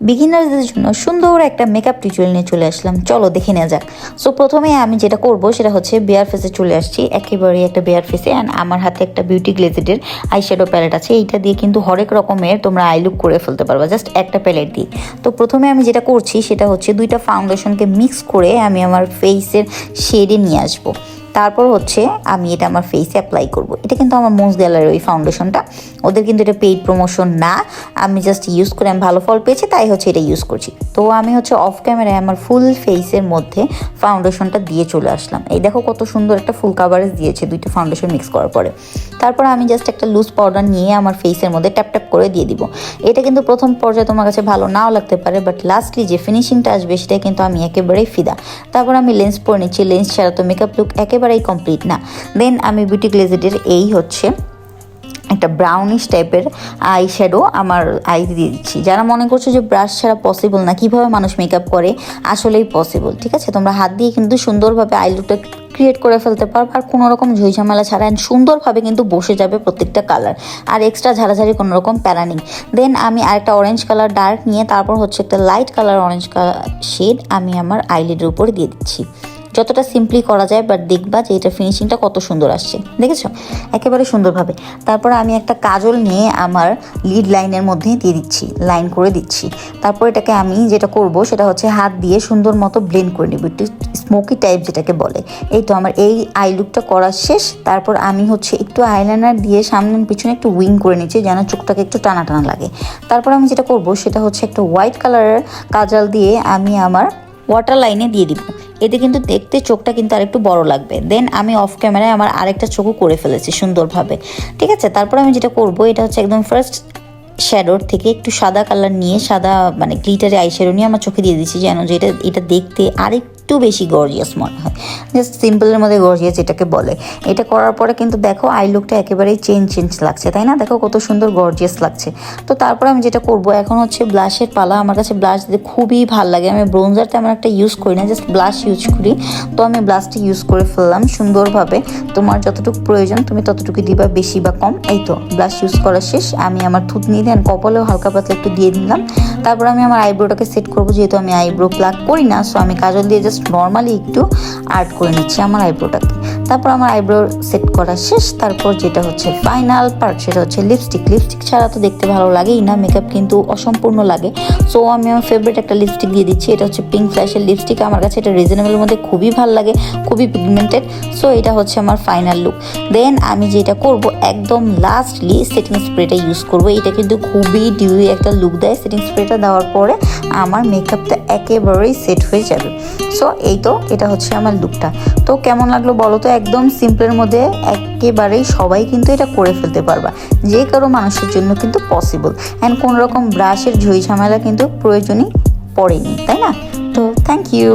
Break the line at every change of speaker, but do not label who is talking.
বিগিনারদের জন্য সুন্দর একটা মেকআপ টিউটোরিয়াল নিয়ে চলে আসলাম। চলো দেখে নেওয়া যাক। সো প্রথমে আমি যেটা করব সেটা হচ্ছে বেয়ার ফেসে চলে আসছি, একেবারে একটা বেয়ার ফেসে। অ্যান্ড আমার হাতে একটা বিউটি গ্লেজেডের আই শ্যাডো প্যালেট আছে, এইটা দিয়ে কিন্তু হরেক রকমের তোমরা আই লুক করে ফেলতে পারবা জাস্ট একটা প্যালেট দিয়ে। তো প্রথমে আমি যেটা করছি সেটা হচ্ছে দুইটা ফাউন্ডেশনকে মিক্স করে আমি আমার ফেসের শেডে নিয়ে আসবো। তারপর হচ্ছে আমি এটা আমার ফেসে অ্যাপ্লাই করব। এটা কিন্তু আমার মোস গ্যালারির ওই ফাউন্ডেশনটা, ওদের কিন্তু এটা পেইড প্রমোশন না, আমি জাস্ট ইউজ করে আমি ভালো ফল পেয়েছি তাই হচ্ছে এটা ইউজ করছি। তো আমি হচ্ছে অফ ক্যামেরায় আমার ফুল ফেসের মধ্যে ফাউন্ডেশনটা দিয়ে চলে আসলাম। এই দেখো কত সুন্দর একটা ফুল কাভারেজ দিয়েছে দুইটা ফাউন্ডেশন মিক্স করার পরে। তারপর আমি জাস্ট একটা লুজ পাউডার নিয়ে আমার ফেসের মধ্যে ট্যাপ ট্যাপ করে দিয়ে দিব। এটা কিন্তু প্রথম পর্যায়ে তোমার কাছে ভালো নাও লাগতে পারে, বাট লাস্টলি যে ফিনিশিংটা আসবে সেটা কিন্তু আমি একেবারেই ফিদা। তারপর আমি লেন্স পরে নিচ্ছি, লেন্স ছাড়া তো মেকআপ লুক একেবারেই কমপ্লিট না। দেন আমি বিউটি গ্লেজেডের এই হচ্ছে একটা ব্রাউনিশ টাইপের আই শ্যাডো আমার আই দিয়ে দিচ্ছি। যারা মনে করছো যে ব্রাশ ছাড়া পসিবল না, কীভাবে মানুষ মেকআপ করে, আসলেই পসিবল। ঠিক আছে, তোমরা হাত দিয়ে কিন্তু সুন্দরভাবে আই লুকটা ক্রিয়েট করে ফেলতে পারবো, আর কোনো রকম ঝামেলা ছাড়া অ্যান্ড সুন্দরভাবে কিন্তু বসে যাবে প্রত্যেকটা কালার, আর এক্সট্রা ঝাড়াঝাড়ি কোনো রকম প্যারা নেই। দেন আমি আরেকটা অরেঞ্জ কালার ডার্ক নিয়ে তারপর হচ্ছে একটা light colour orange colour shade আমি আমার আইলিডের উপরে দিয়ে দিচ্ছি। যতটা সিম্পলি করা যায়, বাট দেখবা যে এটা ফিনিশিংটা কত সুন্দর আসছে, দেখেছো একেবারে সুন্দরভাবে। তারপর আমি একটা কাজল নিয়ে আমার লিড লাইনের মধ্যে দিয়ে দিচ্ছি, লাইন করে দিচ্ছি। তারপর এটাকে আমি যেটা করব সেটা হচ্ছে হাত দিয়ে সুন্দর মতো ব্লেন্ড করে নেব, একটু স্মোকি টাইপ যেটাকে বলে। এই তো আমার এই আই লুকটা করা শেষ। তারপর আমি হচ্ছে একটু আইলাইনার দিয়ে সামনে পিছনে একটু উইং করে নিচ্ছি যেন চোখটাকে একটু টানা টানা লাগে। তারপর আমি যেটা করব সেটা হচ্ছে একটা হোয়াইট কালারের কাজল দিয়ে আমি আমার ওয়াটার লাইনে দিয়ে দিব। এতে কিন্তু দেখতে চোখটা কিন্তু আরেকটু বড় লাগবে। দেন আমি অফ ক্যামেরায় আমার আরেকটা চোখও করে ফেলেছি সুন্দরভাবে। ঠিক আছে, তারপর আমি যেটা করব এটা হচ্ছে একদম ফার্স্ট শ্যাডোর থেকে একটু সাদা কালার নিয়ে, সাদা মানে গ্লিটারে আই শ্যাডো নিয়ে আমার চোখে দিয়ে দিচ্ছি যেন যে এটা দেখতে আরেকটু বেশি গর্জিয়াস মনে হয়, জাস্ট সিম্পলের মধ্যে গর্জিয়াস এটাকে বলে। এটা করার পরে কিন্তু দেখো আই লুকটা একেবারেই চেঞ্জ লাগছে, তাই না? দেখো কত সুন্দর গর্জিয়াস লাগছে। তো তারপর আমি যেটা করব এখন হচ্ছে ব্লাশের পালা। আমার কাছে ব্লাশ দিতে খুবই ভালো লাগে, আমি ব্রোঞ্জার তেমন একটা ইউজ করি না, জাস্ট ব্লাশ ইউজ করি। তো আমি ব্লাশটা ইউজ করে ফেললাম সুন্দরভাবে। তোমার যতটুকু প্রয়োজন তুমি ততটুকু দিবা, বেশি বা কম। এই তো ব্লাশ ইউজ করা শেষ। আমি আমার থুতনি দেন কপালেও হালকা পাতলা একটু দিয়ে দিলাম। তারপর আমি আমার আইব্রোটাকে সেট করবো, যেহেতু আমি আইব্রো প্লাগ করি না, সো আমি কাজল দিয়ে জাস্ট নর্মালি একটু আর্ট করে নিচ্ছি আমার আইব্রোটাকে। তারপর আমার আইব্রো সেট করা শেষ। তারপর যেটা হচ্ছে ফাইনাল পার্ট সেটা হচ্ছে লিপস্টিক। লিপস্টিক ছাড়া তো দেখতে ভালো লাগেই না, মেকআপ কিন্তু অসম্পূর্ণ লাগে। সো আমি আমার ফেভারিট একটা লিপস্টিক দিয়ে দিচ্ছি, এটা হচ্ছে পিঙ্ক ফ্ল্যাশের লিপস্টিক। আমার কাছে এটা রিজনেবলের মধ্যে খুবই ভালো লাগে, খুবই পিগমেন্টেড। সো এটা হচ্ছে আমার ফাইনাল লুক। দেন আমি যেটা করব একদম লাস্টলি সেটিং স্প্রেটা ইউজ করব। এটা কিন্তু খুবই ডিউই একটা লুক দেয়, সেটিং স্প্রেটা দেওয়ার পরে আমার মেকআপটা একেবারেই সেট হয়ে যাবে। সো এই তো এটা হচ্ছে আমার লুকটা। তো কেমন লাগলো বলো তো? একদম সিম্পলের মধ্যে একেবারেই সবাই কিন্তু এটা করে ফেলতে পারবা, যে কারো মানুষের জন্য কিন্তু পসিবল। অ্যান্ড কোনো রকম ব্রাশের ঝামেলা কিন্তু প্রয়োজনই পড়েনি, তাই না? তো থ্যাংক ইউ।